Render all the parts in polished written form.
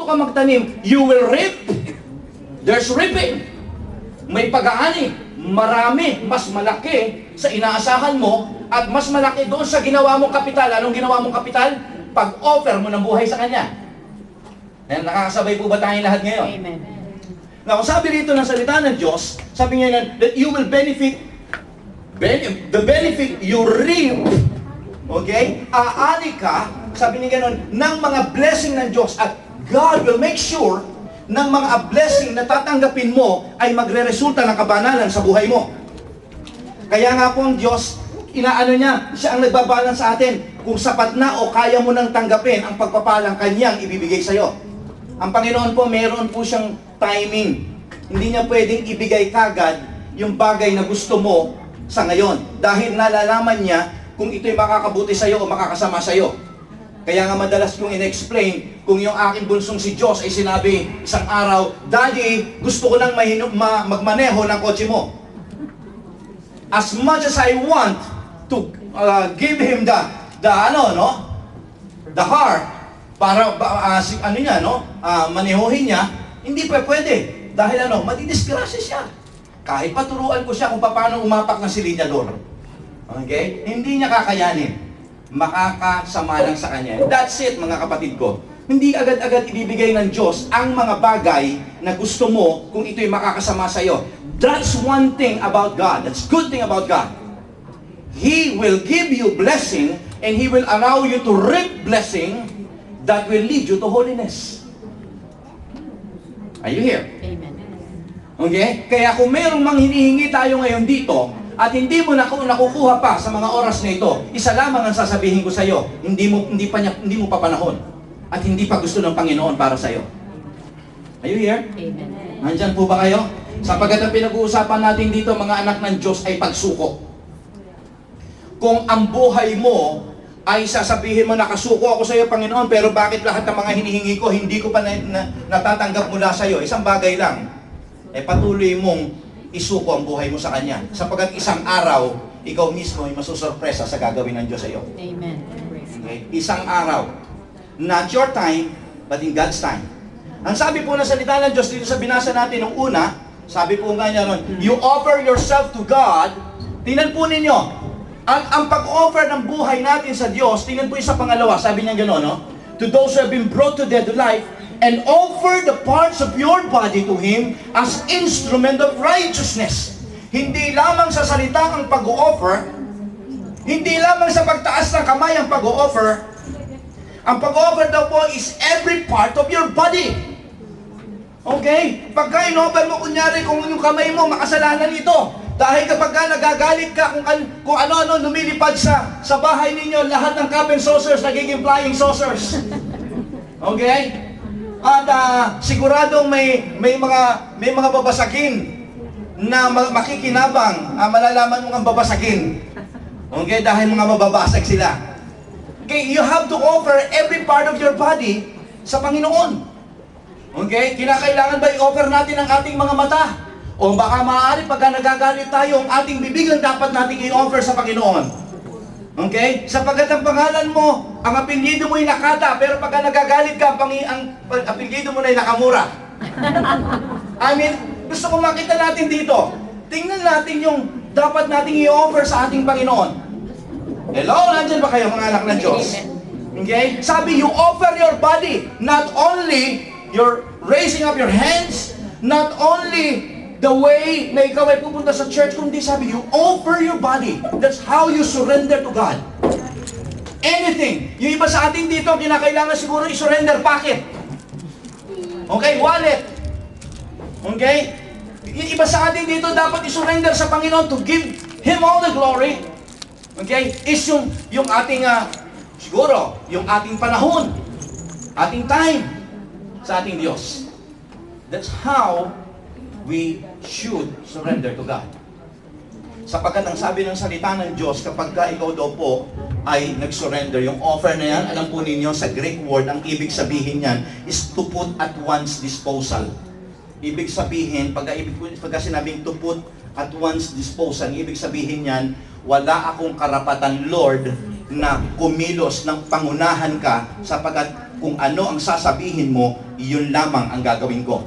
matuto ka magtanim, you will reap. There's reaping. May pag-aani. Marami, mas malaki sa inaasahan mo at mas malaki doon sa ginawa mong kapital. Anong ginawa mong kapital? Pag-offer mo ng buhay sa Kanya. Nakakasabay po ba tayong lahat ngayon? Amen. Now, sabi rito ng salita ng Diyos, sabi niya that you will benefit, the benefit you reap, okay? Aani ka, sabi niya gano'n, ng mga blessing ng Diyos at God will make sure ng mga blessing na tatanggapin mo ay magre-resulta ng kabanalan sa buhay mo. Kaya nga po ang Diyos, inaano niya, siya ang nagbabalance sa atin kung sapat na o kaya mo nang tanggapin ang pagpapalang Kanyang ibibigay sa iyo. Ang Panginoon po, meron po siyang timing. Hindi niya pwedeng ibigay kagad yung bagay na gusto mo sa ngayon. Dahil nalalaman niya kung ito'y makakabuti sa iyo o makakasama sa iyo. Kaya nga madalas kong in-explain, kung yung aking bunsong si Diyos ay sinabi isang araw, Daddy, gusto ko lang magmaneho ng kotse mo. As much as I want to give him the heart, para manehohin niya, hindi pa pwede. Dahil madidisgrasya siya. Kahit paturuan ko siya kung paano umapak ng silinyador. Okay? Hindi niya kakayanin. Makakasama lang sa kanya. That's it, mga kapatid ko. Hindi agad-agad ibibigay ng Diyos ang mga bagay na gusto mo kung ito'y makakasama sa iyo. That's one thing about God. That's good thing about God. He will give you blessing and He will allow you to reap blessing that will lead you to holiness. Are you here? Amen. Okay? Kaya kung mayroong mang hinihingi tayo ngayon dito, at hindi mo nakukuha pa sa mga oras na ito, isa lamang ang sasabihin ko sa iyo, hindi mo pa panahon. At hindi pa gusto ng Panginoon para sa iyo. Are you here? Amen. Nandyan po ba kayo? Sapagkat ang pinag-uusapan natin dito, mga anak ng Diyos, ay pagsuko. Kung ang buhay mo ay sasabihin mo, nakasuko ako sa iyo, Panginoon, pero bakit lahat ng mga hinihingi ko, hindi ko pa natatanggap mula sa iyo? Isang bagay lang, patuloy mong isuko ang buhay mo sa Kanya. Sapagkat isang araw, ikaw mismo ay masusurpresa sa gagawin ng Diyos sa iyo. Amen. Okay? Isang araw. Not your time, but in God's time. Ang sabi po na salita ng Diyos dito sa binasa natin nung una, sabi po nga niya ron, you offer yourself to God. Tingnan po ninyo, ang pag-offer ng buhay natin sa Diyos, tingnan po yung sa pangalawa, sabi niya gano'n, no? To those who have been brought to death to life, and offer the parts of your body to Him as instrument of righteousness. Hindi lamang sa salita ang pag-o-offer, hindi lamang sa pagtaas ng kamay ang pag-o-offer, ang pag-o-offer daw po is every part of your body. Okay? Pagka in-offer mo, kunyari, kung yung kamay mo, makasalanan ito. Dahil kapag ka nagagalit ka kung ano-ano lumilipad sa bahay ninyo, lahat ng cup and saucers nagiging flying saucers. Okay? At siguradong may mga babasagin na makikinabang, malalaman mo ang babasagin. Okay, dahil mga mababasag sila. Okay, you have to offer every part of your body sa Panginoon. Okay, kinakailangan ba i-offer natin ang ating mga mata? O baka maaari pagka nagagalit tayo, ang ating bibig ang dapat nating i-offer sa Panginoon. Okay? Sapagkat ang pangalan mo, ang apelyido mo ay Nakata, pero pagka nagagalit ka, ang apelyido mo na ay Nakamura. I mean, gusto ko makita natin dito. Tingnan natin yung dapat nating i-offer sa ating Panginoon. Hello? Nandyan ba kayo, mga anak ng Diyos? Okay? Sabi, you offer your body. Not only you're raising up your hands, not only the way na ikaw ay pupunta sa church, kundi sabi, you offer your body. That's how you surrender to God. Anything. Yung iba sa atin dito, kinakailangan siguro i-surrender pocket. Okay, wallet. Okay? Yung iba sa atin dito, dapat i-surrender sa Panginoon to give Him all the glory. Okay? Is yung ating, siguro, yung ating panahon, ating time, sa ating Diyos. That's how we should surrender to God. Sapagkat ang sabi ng salita ng Diyos, kapag ikaw daw po ay nag-surrender, yung offer na yan, alam po ninyo sa Greek word, ang ibig sabihin yan is to put at one's disposal. Ibig sabihin, pagka sinabing to put at one's disposal, ibig sabihin yan, wala akong karapatan, Lord, na kumilos ng pangunahan ka sapagkat kung ano ang sasabihin mo, yun lamang ang gagawin ko.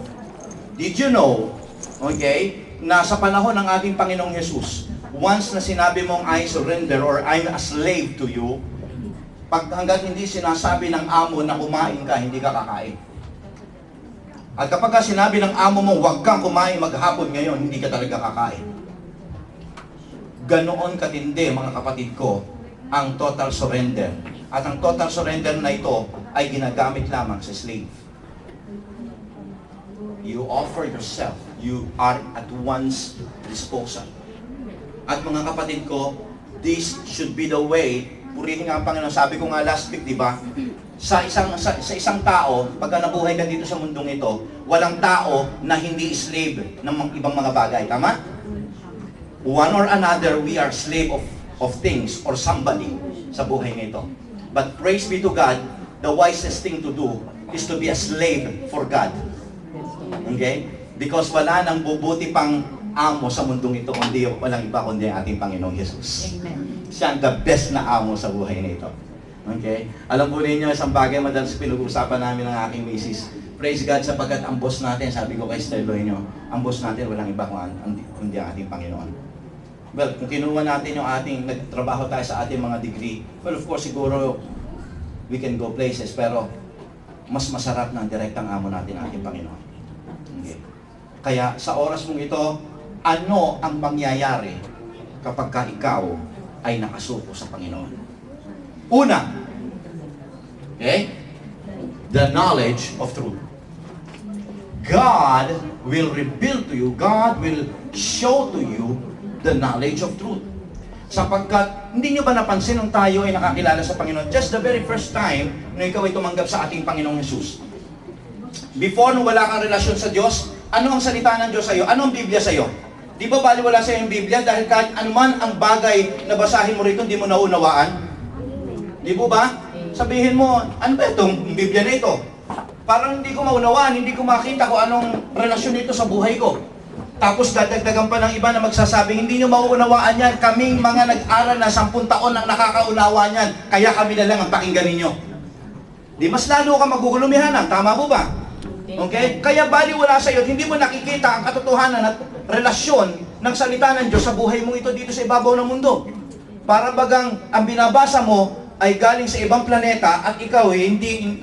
Did you know, okay, na sa panahon ng ating Panginoong Jesus, once na sinabi mong I surrender or I'm a slave to you, pag hanggang hindi sinasabi ng amo na kumain ka, hindi ka kakain. At kapag ka sinabi ng amo mo, huwag kang kumain maghapon ngayon, hindi ka talaga kakain. Ganoon katindi, mga kapatid ko, ang total surrender. At ang total surrender na ito ay ginagamit lamang sa slave. You offer yourself. You are at one's disposal. At mga kapatid ko, this should be the way. Purihin nga ang Panginoon. Sabi ko nga last week, di ba? Sa isang tao, pagka nabuhay ka dito sa mundong ito, walang tao na hindi slave ng ibang mga bagay. Tama? One or another, we are slave of things or somebody sa buhay nito. But praise be to God, the wisest thing to do is to be a slave for God. Okay? Because wala nang bubuti pang amo sa mundong ito, kundi walang iba kundi ang ating Panginoong Jesus. Amen. Siya ang the best na amo sa buhay na ito. Okay? Alam po ninyo, isang bagay madalas pinag-uusapan namin ng aking misis. Praise God sapagkat ang boss natin, sabi ko kay Steloy nyo, ang boss natin walang iba kundi ang ating Panginoon. Well, kung kinuha natin yung ating, nagtrabaho tayo sa ating mga degree, well, of course, siguro, we can go places, pero mas masarap na ang direktang amo natin ang ating Panginoon. Okay. Kaya, sa oras mong ito, ano ang mangyayari kapag ka ikaw ay nakasuko sa Panginoon? Una, okay? The knowledge of truth. God will reveal to you, God will show to you the knowledge of truth. Sapagkat, hindi nyo ba napansin nung tayo ay nakakilala sa Panginoon? Just the very first time na ikaw ay tumanggap sa ating Panginoong Jesus. Before, nung wala kang relasyon sa Diyos, ano ang salita ng Diyos sa iyo? Ano ang Biblia sa iyo? Di ba baliwala sa iyo yung Biblia? Dahil kahit anuman ang bagay na basahin mo rito, hindi mo naunawaan? Di po ba? Sabihin mo, ano ba itong Biblia na ito? Parang hindi ko maunawaan, hindi ko makita kung anong relasyon nito sa buhay ko. Tapos dadagdagan pa ng iba na magsasabing, hindi nyo mauunawaan yan. Kaming mga nag-aral na 10 taon ang nakakaunawa niyan. Kaya kami na lang ang pakinggan ninyo. Di mas lalo ka magugulumihanan. Tama po ba? Okay? Kaya baliwala sa iyo, hindi mo nakikita ang katotohanan at relasyon ng salita ng Diyos sa buhay mong ito dito sa ibabaw ng mundo. Para bagang ang binabasa mo ay galing sa ibang planeta at ikaw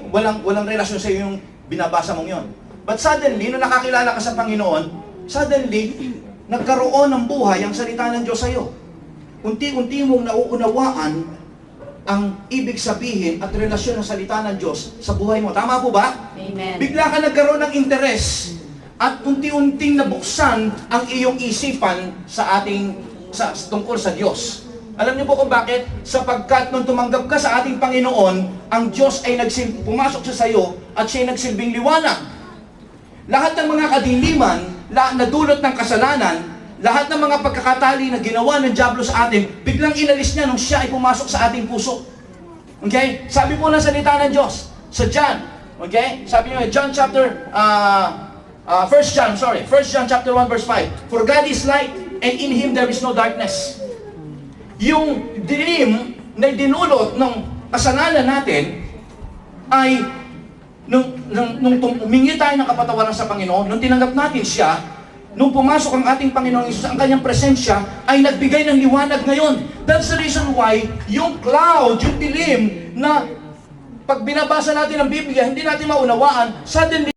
walang relasyon sa iyo yung binabasa mong yon. But suddenly, nung nakakilala ka sa Panginoon, suddenly, nagkaroon ng buhay ang salita ng Diyos sa iyo. Unti-unti mong nauunawaan ang ibig sabihin at relasyon ng salita ng Diyos sa buhay mo. Tama po ba? Amen. Bigla ka nagkaroon ng interes at unti-unting nabuksan ang iyong isipan tungkol sa Diyos. Alam niyo po kung bakit? Sapagkat nung tumanggap ka sa ating Panginoon, ang Diyos ay pumasok sa iyo at siya ay nagsilbing liwanag. Lahat ng mga kadiliman na dulot ng kasalanan, lahat ng mga pagkakatali na ginawa ng dyablo sa atin, biglang inalis niya nung siya ay pumasok sa ating puso. Okay? Sabi po ng salita ng Diyos sa John. Okay? Sabi niyo, John chapter 1 John chapter 1 verse 5. For God is light and in Him there is no darkness. Yung dilim na dinulot ng kasalanan natin ay nung humingi tayo ng kapatawaran sa Panginoon, nung tinanggap natin siya, nung pumasok ang ating Panginoong Hesus, ang kanyang presensya ay nagbigay ng liwanag ngayon. That's the reason why yung cloud, yung dilim na pag binabasa natin ang Biblia, hindi natin maunawaan, suddenly